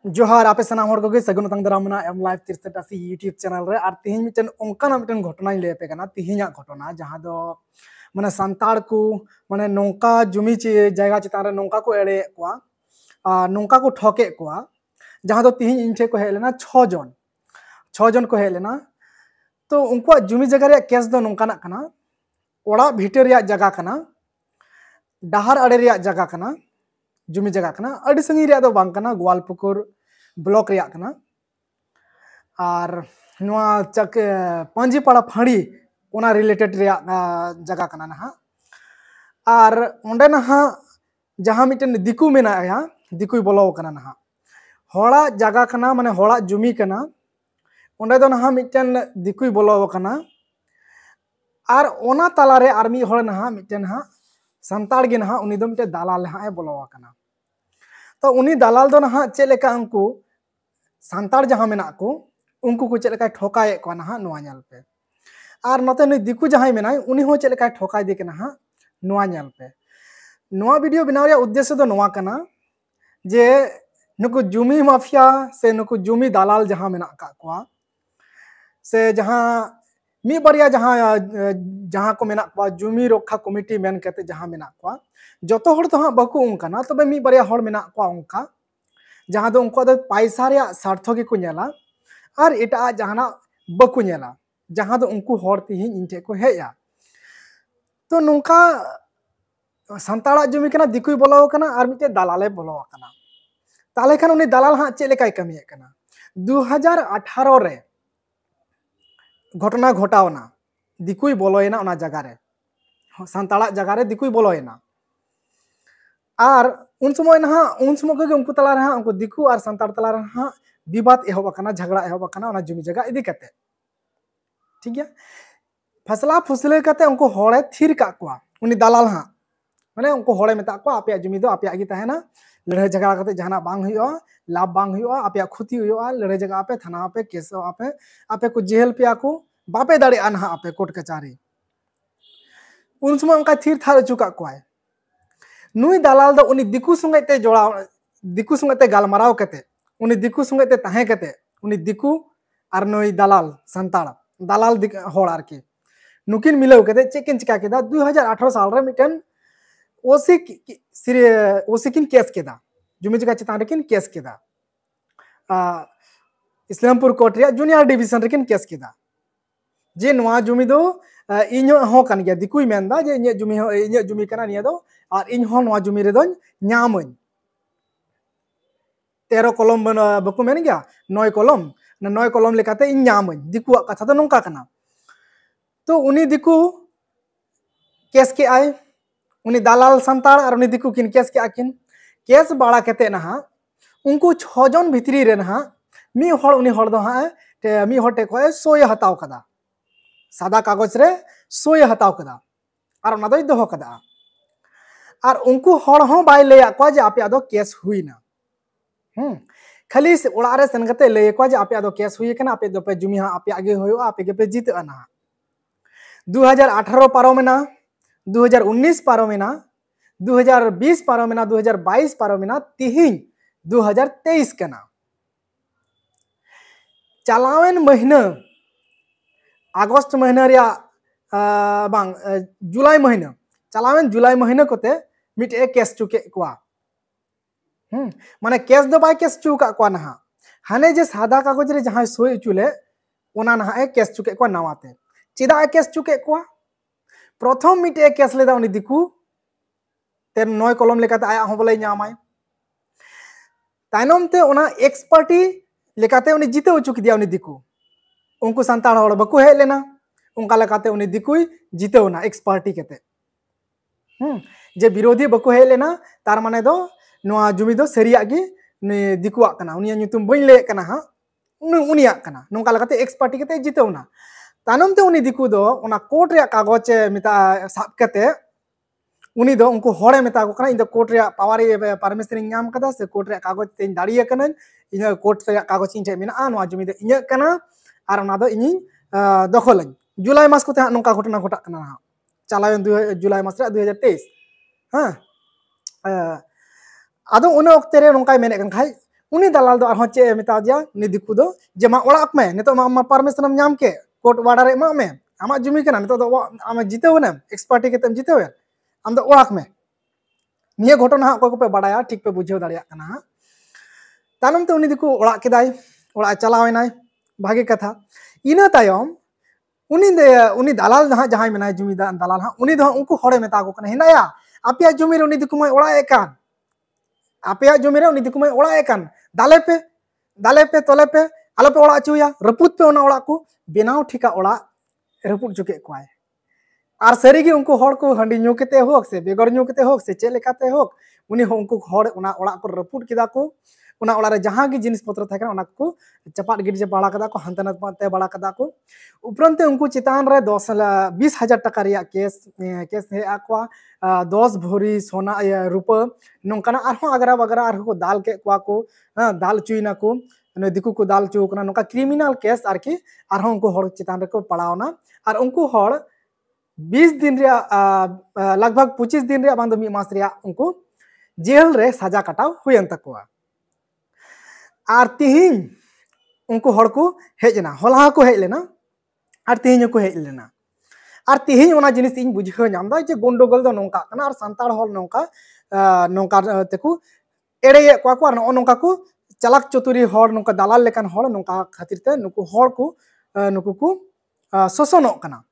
जोहार आपे सनाम हर कोगे सगुन तंग दरामना एम लाइव 63 यूट्यूब चैनल रे आर तिहिन मिटन ओंकाना मिटन घटना ले पे कना तिहिना घटना जहां दो माने संताड़ को माने नौका जुमी जगह चितान रे नौका को एड़े कोआ नौका को ठोके कोआ जहां दो तिहिन इन ठे को हेलेना 6 जन को हेलेना तो उनको जुमी जगह रे केस दो नौकाना कना ओड़ा भीतर रे जगह कना डहार अड़े रे जगह कना जुमी जगह कना अड़ी संगी रे दो बांग कना गोवालपुकुर ब्लॉक रे कना और नुआ चक पांजीपाड़ा फाड़ी ओना रिलेटेड रे जगह कना ना और ओंडे ना जहां मिटन दिकू मेना या दिकू बोलो कना ना होड़ा जगह कना माने होड़ा जुमी कना ओंडे दो ना मिटन दिकू बोलो कना और ओना तालारे आर्मी होड़ ना मिटन संताड़ गे ना उनी दो मिटे दालाल हा बोलो कना तो उनी दालाल दो ना चेलेका उनको संताड़ जहां मेना को उनको को चेलेका ठोकाए को ना नोआ नेल पे और नते नुई दिकू जहां मेना उनी हो चेलेका ठोकाय दे के ना नोआ नेल पे नोआ वीडियो बनाव रे उद्देश्य दो नोआ कना जे नुकु जुमी माफिया से नुकु जुमी दालाल जहां मेना का को से जहां मी बरिया जहां को मेना को जुमी रक्षा कमिटी मेन कते जहां मेना को जतो हड़ तो हाँ बाकू उनकाना तबे मी बरिया हड़ मेना को उनका जहां दो उनको दो पैसा रे स्वार्थ गे को नेला और एटा जहाना बाकू नेला जहां दो उनको हड़ तिहिन इन ठे को हेया तो नोंका संताड़ा जुमी कना दिकुई बोलो कना और मिटे दालाले बोलो कना ताले खान उनी दालाल हाँ चे लेकाय कमिए कना 2018 रे घटना घटावना दिकुई बोलोयना उना जगह रे संताड़ा जगह रे दिकुई बोलोयना और उन समय ना उन समय को उनको तला रहा उनको दिकू और संताड़ तला रहा विवाद एहब कना झगड़ा एहब कना उना जुमी जगह इदी कते ठीक है फसला फुसले कते उनको होड़े थिर का कोआ उनी दालाल हा माने उनको होड़े मेता को आपे जुमी दो आपे आगे तहना लड़ाई झगड़ा कते जहाना बांग हुयो लाभ बांग हुयो आपे खुती हुयो लड़ाई जगह आपे थाना आपे केस आपे को जेल पे आको बापे दाड़े अनहा आपे कोर्ट कचारी उन समय उनका थिर थार चुका कोआ नुई दालाल दो उनी दिकू संगे ते जोड़ा दिकू संगे ते गालमाराव कते उनी दिकू संगे ते ताहे कते उनी दिकू और नुई दालाल संताड़ दालाल होड़ आरकी नुकिन मिलाव कते चेकिन चिका केदा 2018 साल रे मिटन ओसी किन केस केदा जुमी जगह चितान रेकिन केस केदा इस्लामपुर कोर्ट रे जूनियर डिवीजन रेकिन केस केदा जे नोआ जुमी दो इन हो कन गया दिकुई मेनदा जे इन जुमी कना निया दो और इन हो नोआ जुमी रे दो न्यामन 13 कलम बकु मेन गया 9 कलम लेकाते इन न्यामन दिकु कथा दो नोंका कना तो उनी दिकु केस के आए उनी दालाल संताड़ और उनी दिकु किन केस के आकिन केस बाड़ा कते ना उनको 6 जन भितरी रे ना मी होड़ उनी होड़ दो हा मी होटे को सोय हताव कदा सादा कागज रे सोय हताव कदा और ओना दो दोहो कदा और उनको होड़ हो बाय ले को जे आपे आदो केस हुई ना खाली से ओड़ा रे सेन कते ले को जे आपे आदो केस हुई कना आपे दो पे जुमी हा आपे आगे होयो आपे के पे जीत अना 2018 पारोमेना 2019 पारोमेना 2020 पारोमेना 2022 पारोमेना तिहिन 2023 कना चलावेन महीना अगस्त महीना रे बांग जुलाई महीना चलावेन जुलाई महीना कोते मिट ए केस चुके कोआ माने केस दो बाय केस चुका कोआ ना हाने जे सादा कागज रे जहां सोय चुले ओना ना ए केस चुके कोआ नवाते चिदा केस चुके कोआ प्रथम मिट ए केस लेदा उनी दिकू ते 9 कलम लेकाते आया हो बोले न्यामाय ताइनम ते ओना एक्सपर्टी लेकाते उनी जीते उचुक दिया उनी दिकू उनको संताड़ होड़ बकु हे लेना उनका लेकाते उनी दिकुई जीते होना एक्सपर्टी केते जे विरोधी बकु हे लेना तार माने दो नोआ जुमी दो सरिया गी ने दिकुआ कना उनिया nyutum बइन ले कना हा उनिया कना नोंका लेकाते एक्सपर्टी केते जीते होना तानम ते उनी दिकू दो ओना कोर्ट रे कागज मिता साब केते उनी दो उनको होड़े मेता को कना इन दो कोर्ट रे पावर परमिशन नाम कदा से कोर्ट रे कागज ते दाड़िया कना इन कोर्ट रे कागज इन मेना नोआ जुमी दो इnya कना और ओना दो इनी दखल जुलाई मास को नौका घटना घटा कना चलावेन जुलाई मास रे 2023 हां आदो उन वक्त रे नौका मेने कन खाय उनी दलाल दो आरहों चे मेता दिया उनी दिकु दो जे मा ओड़ाक में नितो मा परमिशनम नाम के कोर्ट वाडा रे मा में आमा जुमी कना नितो दो आमा जीते होने एक्सपर्टी के तम जीते हो आम दो ओड़ाक में निया घटना को पे बाडाया ठीक पे बुझेव दाड़िया कना तानम ते उनी दिकु ओड़ा केदाय ओड़ा चलावेनाय भागे कथा इना तायम उनी दलाल जहां मेनाय जुमी दलाल हां उनी दो उनको हड़े मेता को कना हिनाया आपिया जुमी रे उनी दिकु मै ओड़ा एकान आपिया जुमी रे उनी दिकु मै ओड़ा एकान दाले पे तले पे आलो पे ओड़ा चुया रपुत पे ओना ओड़ा को बेनाव ठिका ओड़ा रपुत चुके कोय आर सरीगी उनको हड़ को हंडी न्यू केते होक से बेगर न्यू केते होक से चे लेकाते होक उनी हो उनको हड़ ओना ओड़ा को रपुत किदा को उना ओड़ा रे जहां गी जिनिस पत्र थाके ओना को चपाट गिड जे बाड़ा कदा को हंतनत पाते बाड़ा कदा को उपरंते उनको चितान रे 20,000 टका रिया केस हे आक्वा 10 भरी सोना रुपा नोंकाना आरहो अगरा बगरा आरहो को दाल के क्वा को दाल चुइना को दिकु को दाल चु कना नोका क्रिमिनल केस आरकी आरहो उनको हड़ चितान रे को पड़ावना और उनको हड़ 20 दिन रे लगभग 25 दिन रे बांदो मी मास रे उनको जेल रे सजा कटाव हुयन तकवा और तिहिन उनको हड़ को हेजना होला को हेज लेना और तिहिन को हेज लेना और तिहिन ओना जिनिस इन बुझाव नामदा जे गंडगोल दो नोंका कना और संताड़ हल नोंका नोंका तेकु एड़े को और नोंका को चलाक चतुरी हड़ नोंका दलाल लेकान हड़ नोंका खातिर ते नुकु हड़ को नुकु को शोषणों कना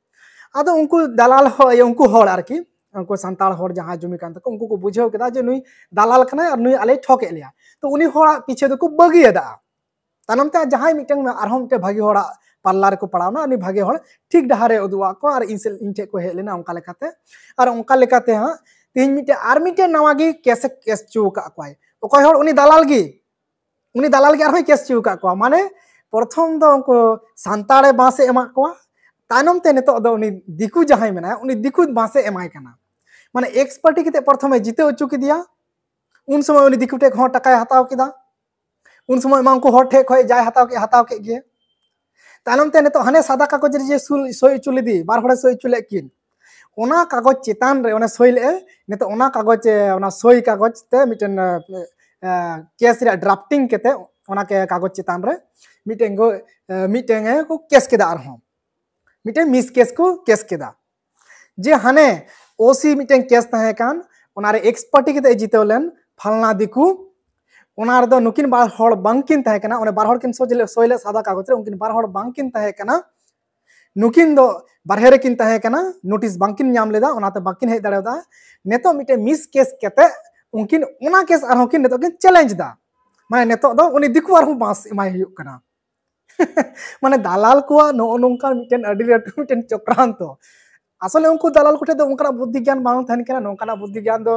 आदो उनको दलाल उनको हड़ आरकी उनको संताड़ हड़ जहां जुमी कान तको उनको को बुझाव केदा जे नुई दलाल कना और नुई आले ठोके लिया तो उनी हड़ा पीछे दो को बगियदा तानमते जहां मिटन आरहों मिटे भागी हड़ा पाल्ला रे को पड़ावना उनी भागे हड़ ठीक डहारे उदुआ को और इनटे को हे लेना उनका लेकाते और उनका लेकाते हां तीन मिटे आर मिटे नवागी केस चुका कोय ओकय हड़ उनी दलाल गी आरहों केस चुका को माने प्रथम दो उनको संताड़े बासे एमा को तानमते नितो दो उनी दिकु जहां मेना उनी दिकु बासे एमाय कना माने एक्सपर्टी केते प्रथमे जीते उचु के दिया उन समय उनी दिकु टेक हर टका हताव केदा उन समय मा उनको हर ठेक होय जाय हताव के गे तानमते नितो हने सादा कागज रे जे सोई चुली दी बार हड़े सोई चुले किन ओना कागज चितान रे ओना सोई ले नितो ओना कागज ओना सोई कागज ते मिटन केस रे ड्राफ्टिंग केते ओना के कागज चितान रे मिटेंगे को केस केदा आरहो मिटे मिस केस को केस केदा जे हने ओसी मिटें केस तहे कान ओना रे एक्सपर्टी केते जीतेवलेन फलना दिकु ओना रे दो नुकिन बार हड़ बांकिन तहे कना ओने बार हड़ किन सोइले सादा कागज रे उनकिन बार हड़ बांकिन तहे कना नुकिन दो बारहे रे किन तहे कना नोटिस बांकिन नाम लेदा ओनाते बांकिन हे दाड़ेदा नेतो मिटे मिस केस केते उनकिन ओना केस आरहो किन नेतो किन चैलेंज दा माने नेतो दो उनी दिकु आरहो बास इमाय हुयुक कना माने दालाल को नो नोंका मिटेन अडी लाटू मिटेन चक्रांत आसले उनको दलाल कोठे दो उनका बुद्धि ज्ञान बांग थान केना नोंकाना बुद्धि ज्ञान दो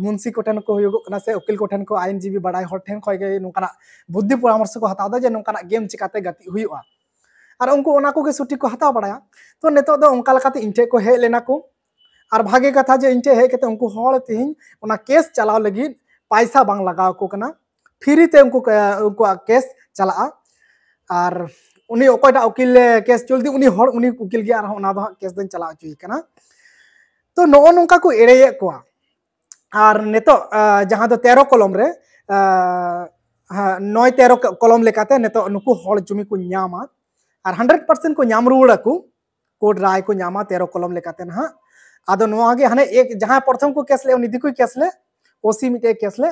मुंशी कोठेन को हुयुगो कना से उकिल कोठेन को आईनजीबी बडाय हर ठेन खय गे नोंकाना बुद्धि परामर्श को हताव दा जे नोंकाना गेम चिकाते गति हुयुआ और उनको ओना को के सुटी को हताव बडाया तो नेतो दो उनका लकाते इनटे को हे लेना को और भागे कथा जे इनटे हे केते उनको हड़ तिहिन ओना केस चलाव लगी पैसा बांग लगाव को कना फ्री ते उनको केस चला और उनी ओकयटा उकिल केस चलती उनी हड़ उनी उकिल गे आरहो ओना दो केस दिन चला चुई कना तो नो नोंका को एड़े को और नेतो जहां दो 13 कलम रे 9-13 कलम लेकाते नेतो नुकु हड़ जुमी को न्यामा और 100% को न्याम रुड़ा को कोर्ट राय को न्यामा 13 कलम लेकाते ना आदो नोआ गे हने एक जहां प्रथम को केस ले उनी दिकु केस ले ओसी मिटे केस ले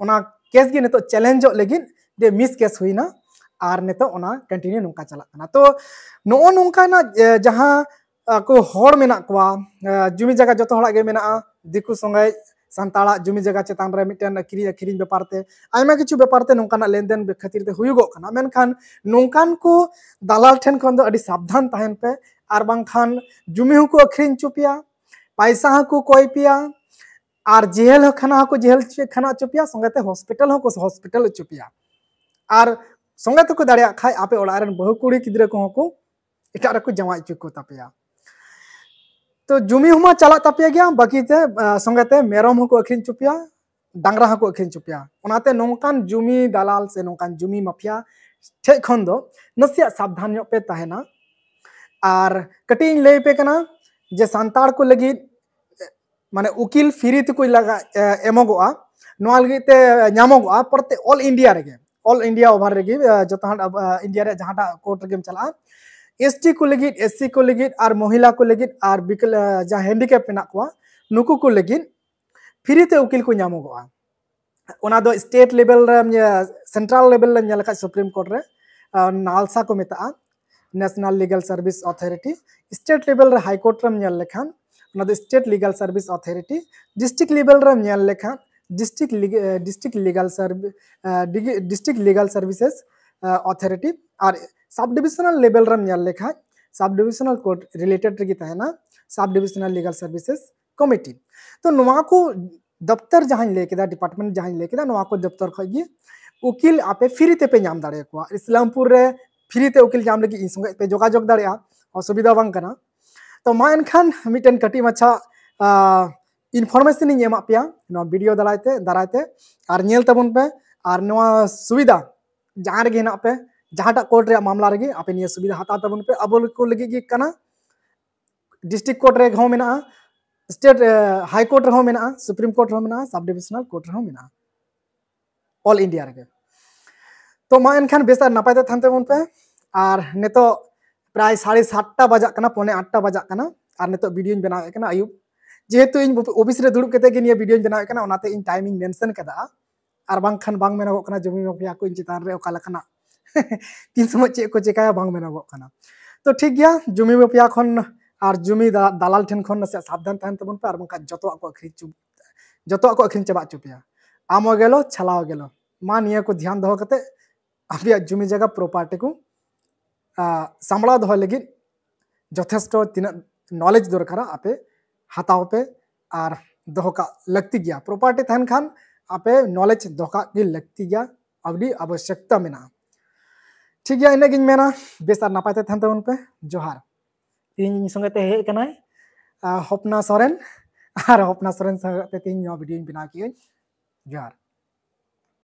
ओना केस गे नेतो चैलेंज लेगिन जे मिस केस हुईना और नेतो ओना कंटिन्यू नोंका चला कना तो नो नोंका ना जहां को हड़ मेना कोआ जुमी जगह जतो हड़ा गे मेना दिकु संगे संताड़ा जुमी जगह चेतान रे मिटन किरिंग व्यापार ते आयमा किछु व्यापार ते नोंकाना लेनदेन खातिर ते हुयुगो कना मेनखान नोंकान को दलाल ठेन खन दो अडी सावधान ताहेन पे आर बांखान जुमी हु को अखरिन चुपिया पैसा को कोई पिया और जेल खाना को जेल खाना चुपिया संगे ते हॉस्पिटल हो को हॉस्पिटल चुपिया और संगे तो को दाड़िया खाय आपे ओड़ारन बहु कुड़ी गिद्रा को एटा रे को जमाई चुको तापेया तो जुमी हुमा चला तापेया गया बाकी ते संगे ते मेरम को अखरिन चुपिया डांगरा को अखरिन चुपिया ओनाते नोंकान जुमी दलाल से नोंकान जुमी माफिया ठे खन दो नसिया सावधान यो पे ताहेना और कटिंग ले पे कना जे संताड़ को लगी माने उकिल फ्री ते को लगा एमोगोआ नोआ लगी ते नामोगोआ परते ऑल इंडिया ओवर रेगे जतो इंडिया रे जहाटा कोर्ट रेगेम चला एसटी को लगी एससी को लगी और महिला को लगी और बिकल जहाँ हैंडिकैप मेना को नुकु को लगी फ्री ते उकिल को नामोगोआ ओना दो स्टेट लेवल रे सेंट्रल लेवल रे नेल का सुप्रीम कोर्ट रे नालसा को मेता national legal service authority state level रे हाई कोर्ट रे नेल लेखान ओना दो state legal service authority district level रे नेल लेखान डिस्ट्रिक्ट लीगल सर्विसेज अथॉरिटी और सब डिविजनल लेवल रे नेल लेखा सब डिविजनल कोर्ट रिलेटेड रे तहना sub divisional legal services committee तो नोआ को दफ्तर जहाँ लेके डिपार्टमेंट जहाँ लेके नोआ को दफ्तर खगी उकिल आपे फ्री ते पे नाम दाड़े को इस्लामपुर रे फ्री ते उकिल नाम लगी इन संगे पे जोगाजोग दाड़े असुविधा बांग कना तो मा एनखान मिटन कटी मच्छा इनफॉर्मेशन इन एमा पिया नो वीडियो दारायते और नेल तबन पे और नोआ सुविधा जहाँ रे हेना पे जहाँटा कोर्ट रे मामला रे आपे निया सुविधा हता तबन पे अब को लगी गी कना डिस्ट्रिक्ट कोर्ट रे हो मेना स्टेट हाई कोर्ट रे हो मेना सुप्रीम कोर्ट रे मेना सब डिविजनल कोर्ट रे हो मेना ऑल इंडिया रे तो मा एनखान बेसा नपायते थान तबन पे और नेतो प्राय 7:30 बजा कना पौने 8 बजा कना और नेतो वीडियो बनावे कना आयुब जेहेतु इन ऑफिस रे दुड़ुब कते गे वीडियो बनावे कना ओनाते इन टाइमिंग मेंशन कदा और बांग खान बांग मेना कना जमी माफिया को इन चितान रे ओका लखना तीन समय चे को चिकाया बांग मेना कना तो ठीक गया जमी माफिया खन और जमी दालाल ठेन खन से सावधान तहन तबन पे और बांका जतो को अखरिन चबा चुपिया आमो गेलो छलाव गेलो मा निया को ध्यान दहो कते अबिया जमी जगह प्रॉपर्टी को सामला दो लगी यथेष्ट तीना नॉलेज दरकार आपे हताव पे और दो का लगती गया प्रॉपर्टी तहन खान आपे नॉलेज दोका की लगती गया अबडी आवश्यकता मेना ठीक गया इने गिन मेना बेसार नापाते थान तबन पे जोहार तीन संगते हे कनाय हपना सोरेन संगते तीन वीडियो बना की जोहार।